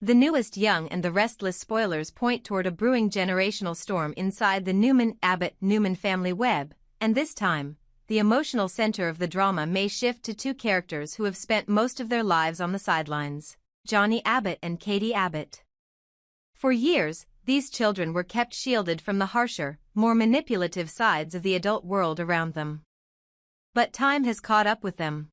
The newest Young and the Restless spoilers point toward a brewing generational storm inside the Newman-Abbott-Newman family web, and this time, the emotional center of the drama may shift to two characters who have spent most of their lives on the sidelines, Johnny Abbott and Katie Abbott. For years, these children were kept shielded from the harsher, more manipulative sides of the adult world around them. But time has caught up with them.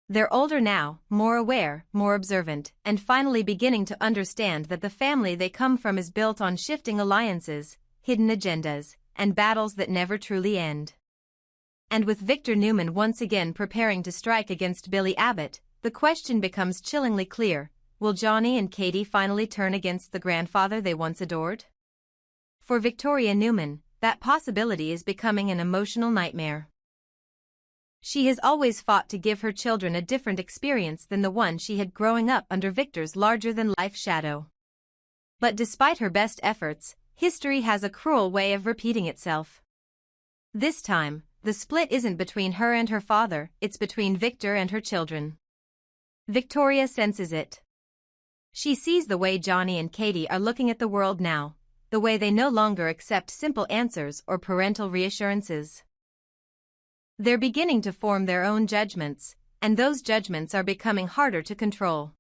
They're older now, more aware, more observant, and finally beginning to understand that the family they come from is built on shifting alliances, hidden agendas, and battles that never truly end. And with Victor Newman once again preparing to strike against Billy Abbott, the question becomes chillingly clear: will Johnny and Katie finally turn against the grandfather they once adored? For Victoria Newman, that possibility is becoming an emotional nightmare. She has always fought to give her children a different experience than the one she had growing up under Victor's larger-than-life shadow. But despite her best efforts, history has a cruel way of repeating itself. This time, the split isn't between her and her father, it's between Victor and her children. Victoria senses it. She sees the way Johnny and Katie are looking at the world now, the way they no longer accept simple answers or parental reassurances. They're beginning to form their own judgments, and those judgments are becoming harder to control.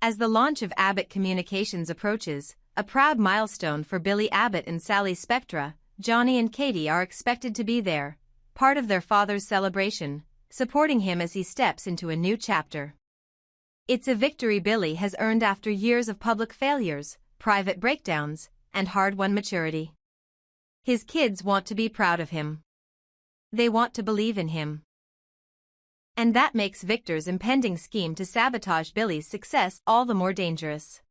As the launch of Abbott Communications approaches, a proud milestone for Billy Abbott and Sally Spectra, Johnny and Katie are expected to be there, part of their father's celebration, supporting him as he steps into a new chapter. It's a victory Billy has earned after years of public failures, private breakdowns, and hard-won maturity. His kids want to be proud of him. They want to believe in him. And that makes Victor's impending scheme to sabotage Billy's success all the more dangerous.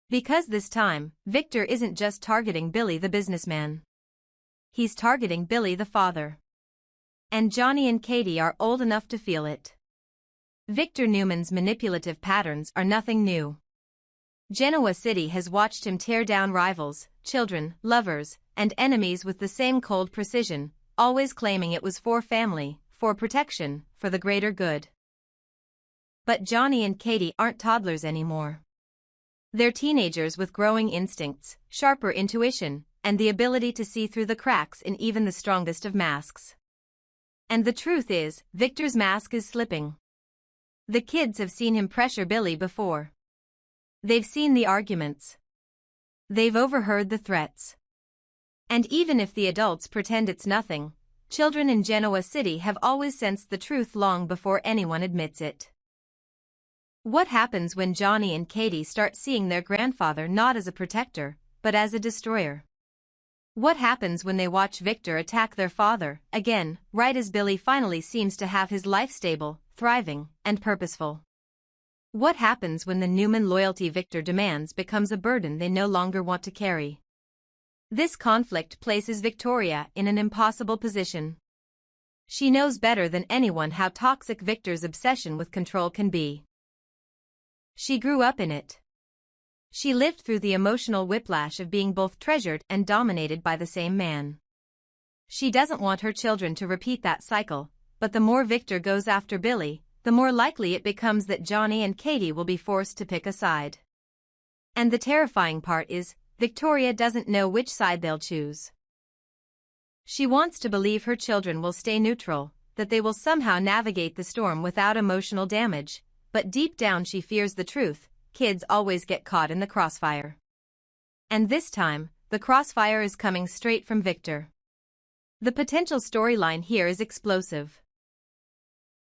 Because this time, Victor isn't just targeting Billy the businessman. He's targeting Billy the father. And Johnny and Katie are old enough to feel it. Victor Newman's manipulative patterns are nothing new. Genoa City has watched him tear down rivals, children, lovers, and enemies with the same cold precision, always claiming it was for family, for protection, for the greater good. But Johnny and Katie aren't toddlers anymore. They're teenagers with growing instincts, sharper intuition, and the ability to see through the cracks in even the strongest of masks. And the truth is, Victor's mask is slipping. The kids have seen him pressure Billy before. They've seen the arguments. They've overheard the threats. And even if the adults pretend it's nothing, children in Genoa City have always sensed the truth long before anyone admits it. What happens when Johnny and Katie start seeing their grandfather not as a protector, but as a destroyer? What happens when they watch Victor attack their father, again, right as Billy finally seems to have his life stable, thriving, and purposeful? What happens when the Newman loyalty Victor demands becomes a burden they no longer want to carry? This conflict places Victoria in an impossible position. She knows better than anyone how toxic Victor's obsession with control can be. She grew up in it. She lived through the emotional whiplash of being both treasured and dominated by the same man. She doesn't want her children to repeat that cycle, but the more Victor goes after Billy, the more likely it becomes that Johnny and Katie will be forced to pick a side. And the terrifying part is, Victoria doesn't know which side they'll choose. She wants to believe her children will stay neutral, that they will somehow navigate the storm without emotional damage, but deep down she fears the truth: kids always get caught in the crossfire. And this time, the crossfire is coming straight from Victor. The potential storyline here is explosive.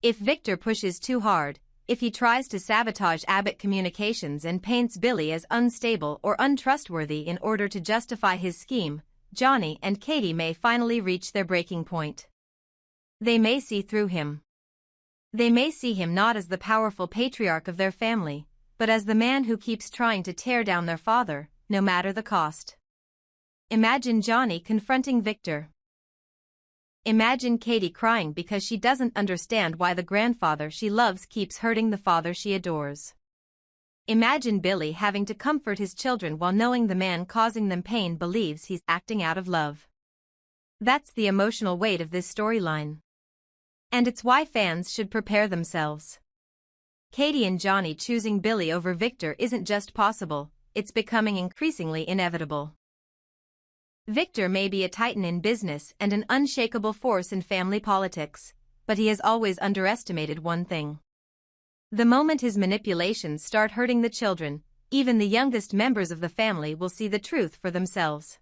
If Victor pushes too hard, if he tries to sabotage Abbott Communications and paints Billy as unstable or untrustworthy in order to justify his scheme, Johnny and Katie may finally reach their breaking point. They may see through him. They may see him not as the powerful patriarch of their family, but as the man who keeps trying to tear down their father, no matter the cost. Imagine Johnny confronting Victor. Imagine Katie crying because she doesn't understand why the grandfather she loves keeps hurting the father she adores. Imagine Billy having to comfort his children while knowing the man causing them pain believes he's acting out of love. That's the emotional weight of this storyline. And it's why fans should prepare themselves. Katie and Johnny choosing Billy over Victor isn't just possible, it's becoming increasingly inevitable. Victor may be a titan in business and an unshakable force in family politics, but he has always underestimated one thing. The moment his manipulations start hurting the children, even the youngest members of the family will see the truth for themselves.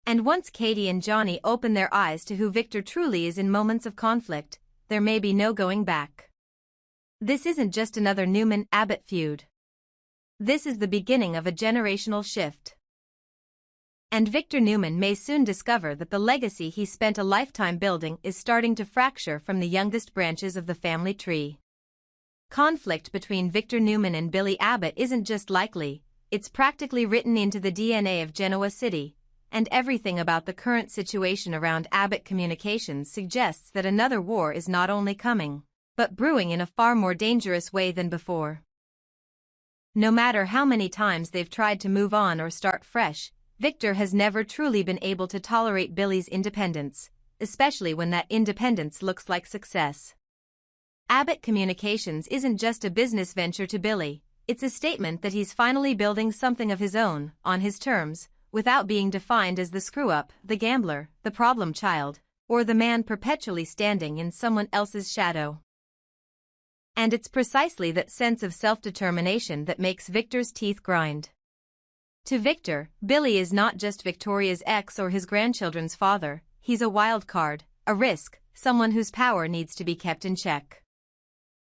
And once Katie and Johnny open their eyes to who Victor truly is in moments of conflict, there may be no going back. This isn't just another Newman-Abbott feud. This is the beginning of a generational shift. And Victor Newman may soon discover that the legacy he spent a lifetime building is starting to fracture from the youngest branches of the family tree. Conflict between Victor Newman and Billy Abbott isn't just likely, it's practically written into the DNA of Genoa City, and everything about the current situation around Abbott Communications suggests that another war is not only coming, but brewing in a far more dangerous way than before. No matter how many times they've tried to move on or start fresh, Victor has never truly been able to tolerate Billy's independence, especially when that independence looks like success. Abbott Communications isn't just a business venture to Billy, it's a statement that he's finally building something of his own, on his terms, without being defined as the screw-up, the gambler, the problem child, or the man perpetually standing in someone else's shadow. And it's precisely that sense of self-determination that makes Victor's teeth grind. To Victor, Billy is not just Victoria's ex or his grandchildren's father, he's a wild card, a risk, someone whose power needs to be kept in check.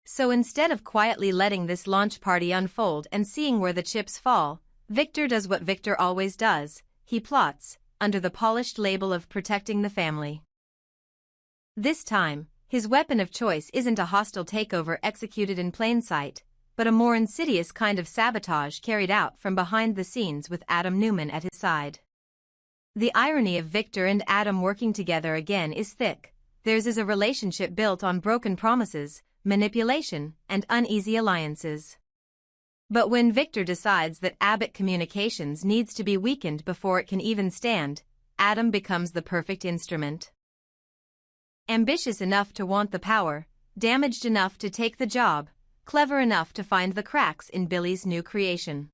So instead of quietly letting this launch party unfold and seeing where the chips fall, Victor does what Victor always does, he plots, under the polished label of protecting the family. This time, his weapon of choice isn't a hostile takeover executed in plain sight, but a more insidious kind of sabotage carried out from behind the scenes with Adam Newman at his side. The irony of Victor and Adam working together again is thick. Theirs is a relationship built on broken promises, manipulation, and uneasy alliances. But when Victor decides that Abbott Communications needs to be weakened before it can even stand, Adam becomes the perfect instrument. Ambitious enough to want the power, damaged enough to take the job, clever enough to find the cracks in Billy's new creation.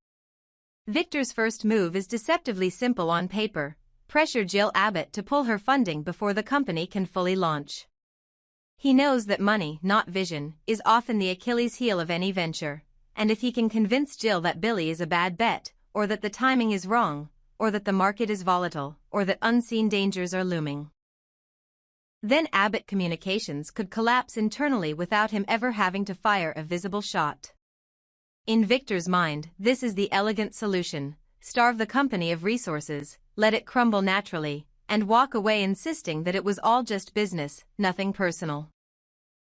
Victor's first move is deceptively simple on paper: pressure Jill Abbott to pull her funding before the company can fully launch. He knows that money, not vision, is often the Achilles heel of any venture, and if he can convince Jill that Billy is a bad bet, or that the timing is wrong, or that the market is volatile, or that unseen dangers are looming, then Abbott Communications could collapse internally without him ever having to fire a visible shot. In Victor's mind, this is the elegant solution: starve the company of resources, let it crumble naturally, and walk away insisting that it was all just business, nothing personal.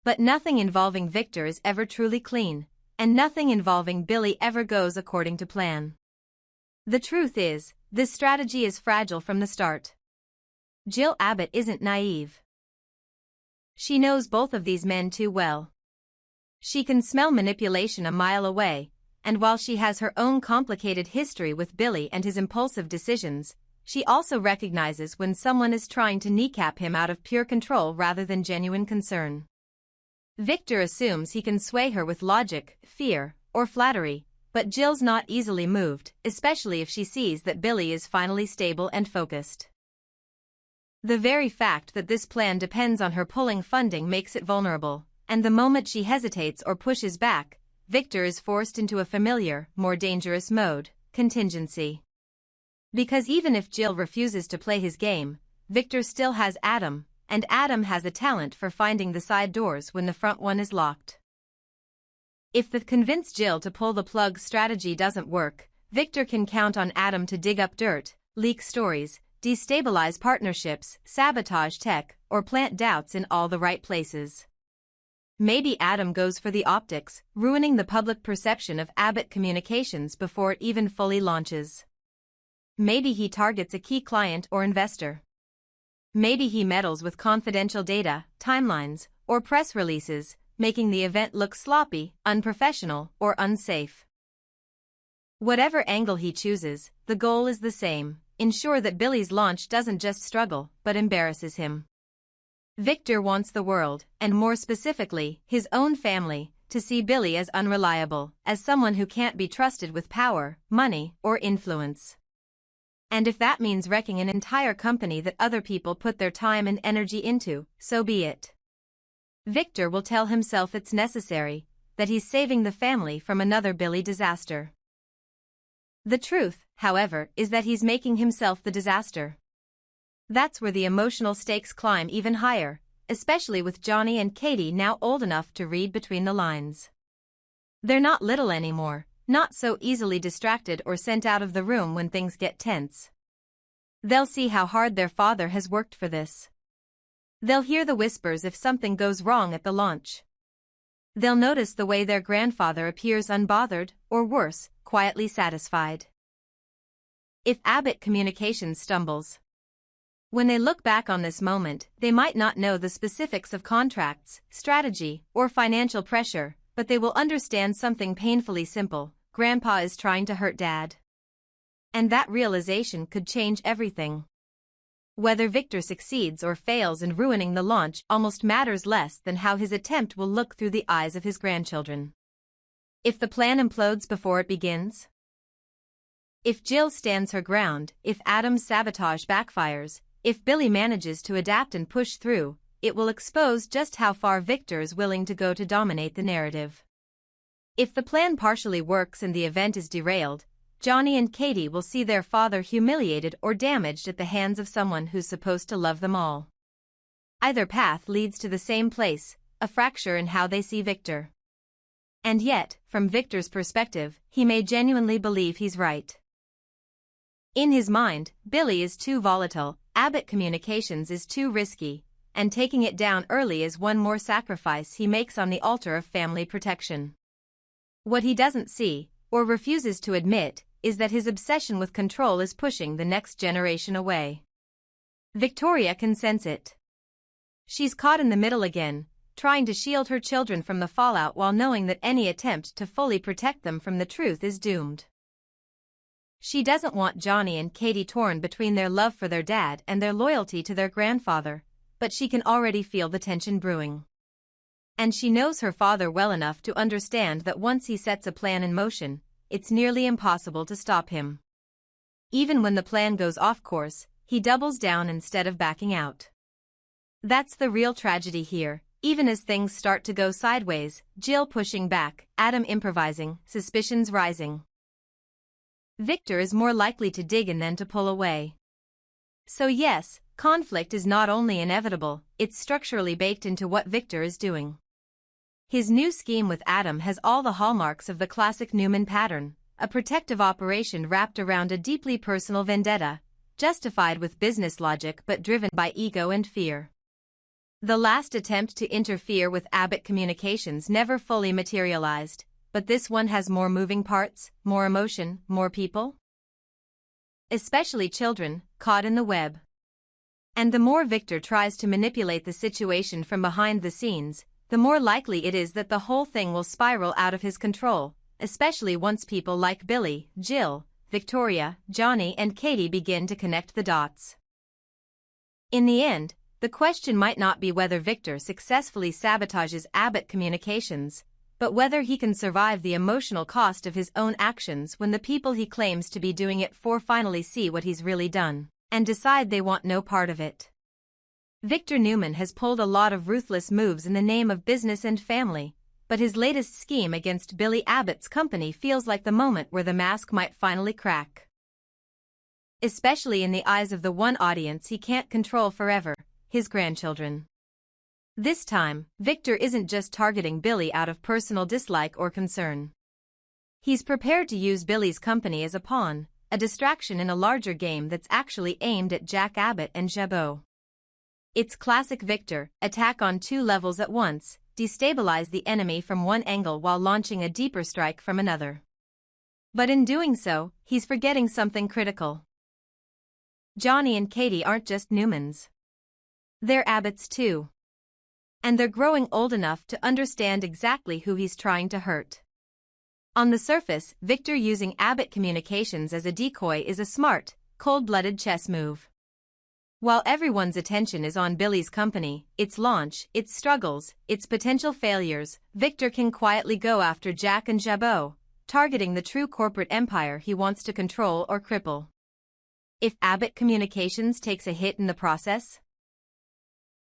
But nothing involving Victor is ever truly clean, and nothing involving Billy ever goes according to plan. The truth is, this strategy is fragile from the start. Jill Abbott isn't naive. She knows both of these men too well. She can smell manipulation a mile away, and while she has her own complicated history with Billy and his impulsive decisions, she also recognizes when someone is trying to kneecap him out of pure control rather than genuine concern. Victor assumes he can sway her with logic, fear, or flattery, but Jill's not easily moved, especially if she sees that Billy is finally stable and focused. The very fact that this plan depends on her pulling funding makes it vulnerable, and the moment she hesitates or pushes back, Victor is forced into a familiar, more dangerous mode: contingency. Because even if Jill refuses to play his game, Victor still has Adam, and Adam has a talent for finding the side doors when the front one is locked. If the convince Jill to pull the plug strategy doesn't work, Victor can count on Adam to dig up dirt, leak stories, destabilize partnerships, sabotage tech, or plant doubts in all the right places. Maybe Adam goes for the optics, ruining the public perception of Abbott Communications before it even fully launches. Maybe he targets a key client or investor. Maybe he meddles with confidential data, timelines, or press releases, making the event look sloppy, unprofessional, or unsafe. Whatever angle he chooses, the goal is the same: ensure that Billy's launch doesn't just struggle, but embarrasses him. Victor wants the world, and more specifically, his own family, to see Billy as unreliable, as someone who can't be trusted with power, money, or influence. And if that means wrecking an entire company that other people put their time and energy into, so be it. Victor will tell himself it's necessary, that he's saving the family from another Billy disaster. The truth, however, is that he's making himself the disaster. That's where the emotional stakes climb even higher, especially with Johnny and Katie now old enough to read between the lines. They're not little anymore, not so easily distracted or sent out of the room when things get tense. They'll see how hard their father has worked for this. They'll hear the whispers if something goes wrong at the launch. They'll notice the way their grandfather appears unbothered, or worse, quietly satisfied. If Abbott Communications stumbles. When they look back on this moment, they might not know the specifics of contracts, strategy, or financial pressure, but they will understand something painfully simple: Grandpa is trying to hurt Dad. And that realization could change everything. Whether Victor succeeds or fails in ruining the launch almost matters less than how his attempt will look through the eyes of his grandchildren. If the plan implodes before it begins? If Jill stands her ground, if Adam's sabotage backfires, if Billy manages to adapt and push through, it will expose just how far Victor is willing to go to dominate the narrative. If the plan partially works and the event is derailed, Johnny and Katie will see their father humiliated or damaged at the hands of someone who's supposed to love them all. Either path leads to the same place, a fracture in how they see Victor. And yet, from Victor's perspective, he may genuinely believe he's right. In his mind, Billy is too volatile, Abbott Communications is too risky, and taking it down early is one more sacrifice he makes on the altar of family protection. What he doesn't see, or refuses to admit, is that his obsession with control is pushing the next generation away. Victoria can sense it. She's caught in the middle again, trying to shield her children from the fallout while knowing that any attempt to fully protect them from the truth is doomed. She doesn't want Johnny and Katie torn between their love for their dad and their loyalty to their grandfather, but she can already feel the tension brewing. And she knows her father well enough to understand that once he sets a plan in motion, it's nearly impossible to stop him. Even when the plan goes off course, he doubles down instead of backing out. That's the real tragedy here. Even as things start to go sideways, Jill pushing back, Adam improvising, suspicions rising. Victor is more likely to dig in than to pull away. So yes, conflict is not only inevitable, it's structurally baked into what Victor is doing. His new scheme with Adam has all the hallmarks of the classic Newman pattern, a protective operation wrapped around a deeply personal vendetta, justified with business logic but driven by ego and fear. The last attempt to interfere with Abbott Communications never fully materialized, but this one has more moving parts, more emotion, more people. Especially children, caught in the web. And the more Victor tries to manipulate the situation from behind the scenes, the more likely it is that the whole thing will spiral out of his control, especially once people like Billy, Jill, Victoria, Johnny and Katie begin to connect the dots. In the end, the question might not be whether Victor successfully sabotages Abbott Communications, but whether he can survive the emotional cost of his own actions when the people he claims to be doing it for finally see what he's really done, and decide they want no part of it. Victor Newman has pulled a lot of ruthless moves in the name of business and family, but his latest scheme against Billy Abbott's company feels like the moment where the mask might finally crack. Especially in the eyes of the one audience he can't control forever, his grandchildren. This time, Victor isn't just targeting Billy out of personal dislike or concern. He's prepared to use Billy's company as a pawn, a distraction in a larger game that's actually aimed at Jack Abbott and Jabot. It's classic Victor, attack on two levels at once, destabilize the enemy from one angle while launching a deeper strike from another. But in doing so, he's forgetting something critical. Johnny and Katie aren't just Newmans. They're Abbotts too. And they're growing old enough to understand exactly who he's trying to hurt. On the surface, Victor using Abbott Communications as a decoy is a smart, cold-blooded chess move. While everyone's attention is on Billy's company, its launch, its struggles, its potential failures, Victor can quietly go after Jack and Jabot, targeting the true corporate empire he wants to control or cripple. If Abbott Communications takes a hit in the process,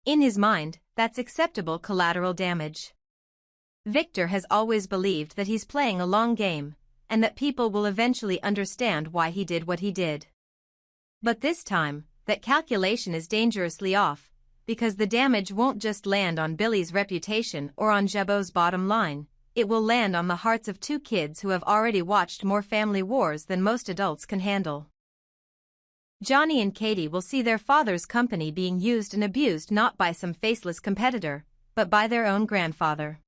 in his mind, that's acceptable collateral damage. Victor has always believed that he's playing a long game, and that people will eventually understand why he did what he did. But this time, that calculation is dangerously off, because the damage won't just land on Billy's reputation or on Jabot's bottom line, it will land on the hearts of two kids who have already watched more family wars than most adults can handle. Johnny and Katie will see their father's company being used and abused not by some faceless competitor, but by their own grandfather.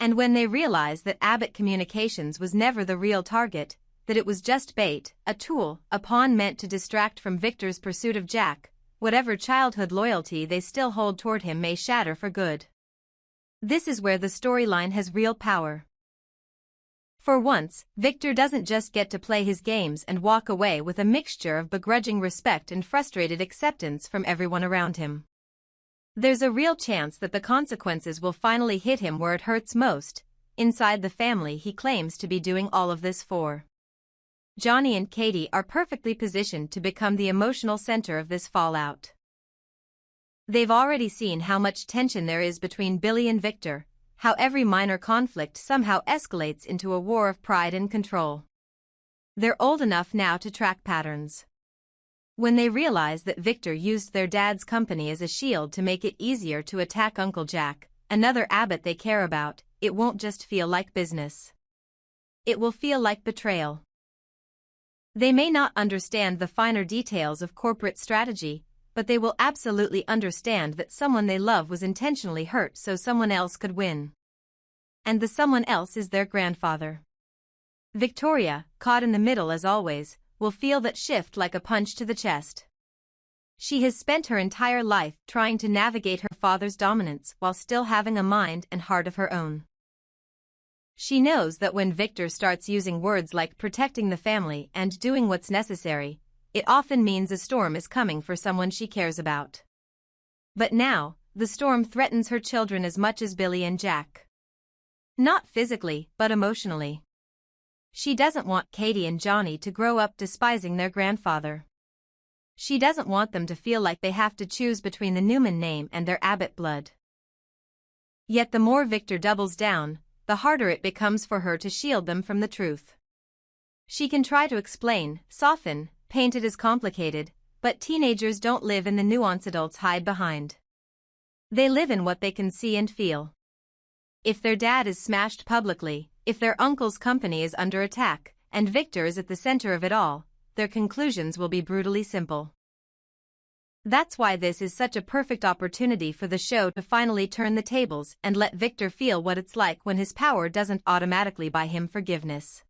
And when they realize that Abbott Communications was never the real target, that it was just bait, a tool, a pawn meant to distract from Victor's pursuit of Jack, whatever childhood loyalty they still hold toward him may shatter for good. This is where the storyline has real power. For once, Victor doesn't just get to play his games and walk away with a mixture of begrudging respect and frustrated acceptance from everyone around him. There's a real chance that the consequences will finally hit him where it hurts most, inside the family he claims to be doing all of this for. Johnny and Katie are perfectly positioned to become the emotional center of this fallout. They've already seen how much tension there is between Billy and Victor, how every minor conflict somehow escalates into a war of pride and control. They're old enough now to track patterns. When they realize that Victor used their dad's company as a shield to make it easier to attack Uncle Jack, another Abbott they care about, it won't just feel like business. It will feel like betrayal. They may not understand the finer details of corporate strategy, but they will absolutely understand that someone they love was intentionally hurt so someone else could win. And the someone else is their grandfather. Victoria, caught in the middle as always, will feel that shift like a punch to the chest. She has spent her entire life trying to navigate her father's dominance while still having a mind and heart of her own. She knows that when Victor starts using words like protecting the family and doing what's necessary, it often means a storm is coming for someone she cares about. But now, the storm threatens her children as much as Billy and Jack. Not physically, but emotionally. She doesn't want Katie and Johnny to grow up despising their grandfather. She doesn't want them to feel like they have to choose between the Newman name and their Abbott blood. Yet the more Victor doubles down, the harder it becomes for her to shield them from the truth. She can try to explain, soften, paint it as complicated, but teenagers don't live in the nuance adults hide behind. They live in what they can see and feel. If their dad is smashed publicly, if their uncle's company is under attack, and Victor is at the center of it all, their conclusions will be brutally simple. That's why this is such a perfect opportunity for the show to finally turn the tables and let Victor feel what it's like when his power doesn't automatically buy him forgiveness.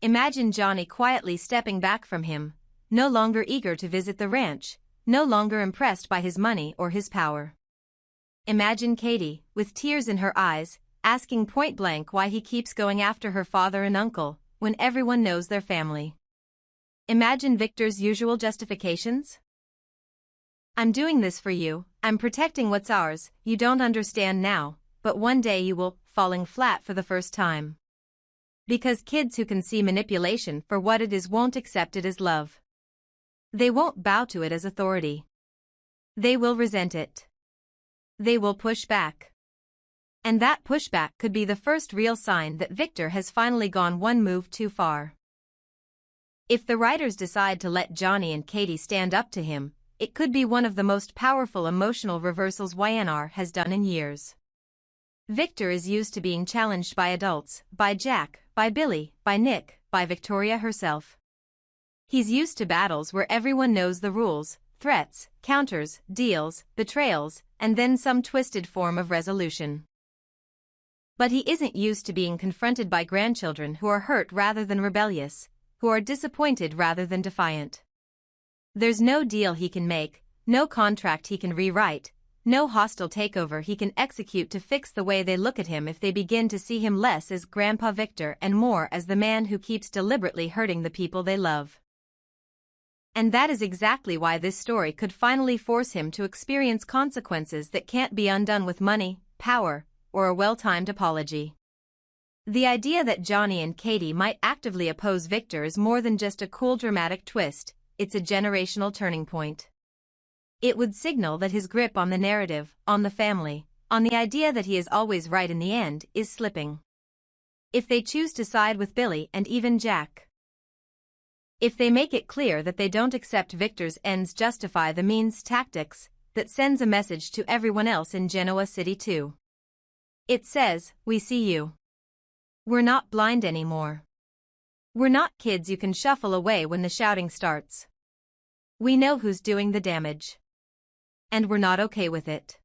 Imagine Johnny quietly stepping back from him, no longer eager to visit the ranch, no longer impressed by his money or his power. Imagine Katie, with tears in her eyes, asking point-blank why he keeps going after her father and uncle, when everyone knows their family. Imagine Victor's usual justifications. I'm doing this for you, I'm protecting what's ours, you don't understand now, but one day you will, falling flat for the first time. Because kids who can see manipulation for what it is won't accept it as love. They won't bow to it as authority. They will resent it. They will push back. And that pushback could be the first real sign that Victor has finally gone one move too far. If the writers decide to let Johnny and Katie stand up to him, it could be one of the most powerful emotional reversals YNR has done in years. Victor is used to being challenged by adults, by Jack, by Billy, by Nick, by Victoria herself. He's used to battles where everyone knows the rules, threats, counters, deals, betrayals, and then some twisted form of resolution. But he isn't used to being confronted by grandchildren who are hurt rather than rebellious, who are disappointed rather than defiant. There's no deal he can make, no contract he can rewrite, no hostile takeover he can execute to fix the way they look at him if they begin to see him less as Grandpa Victor and more as the man who keeps deliberately hurting the people they love. And that is exactly why this story could finally force him to experience consequences that can't be undone with money, power, or a well-timed apology. The idea that Johnny and Katie might actively oppose Victor is more than just a cool dramatic twist, it's a generational turning point. It would signal that his grip on the narrative, on the family, on the idea that he is always right in the end, is slipping. If they choose to side with Billy and even Jack. If they make it clear that they don't accept Victor's ends justify the means tactics, that sends a message to everyone else in Genoa City too. It says, we see you. We're not blind anymore. We're not kids you can shuffle away when the shouting starts. We know who's doing the damage. And we're not okay with it.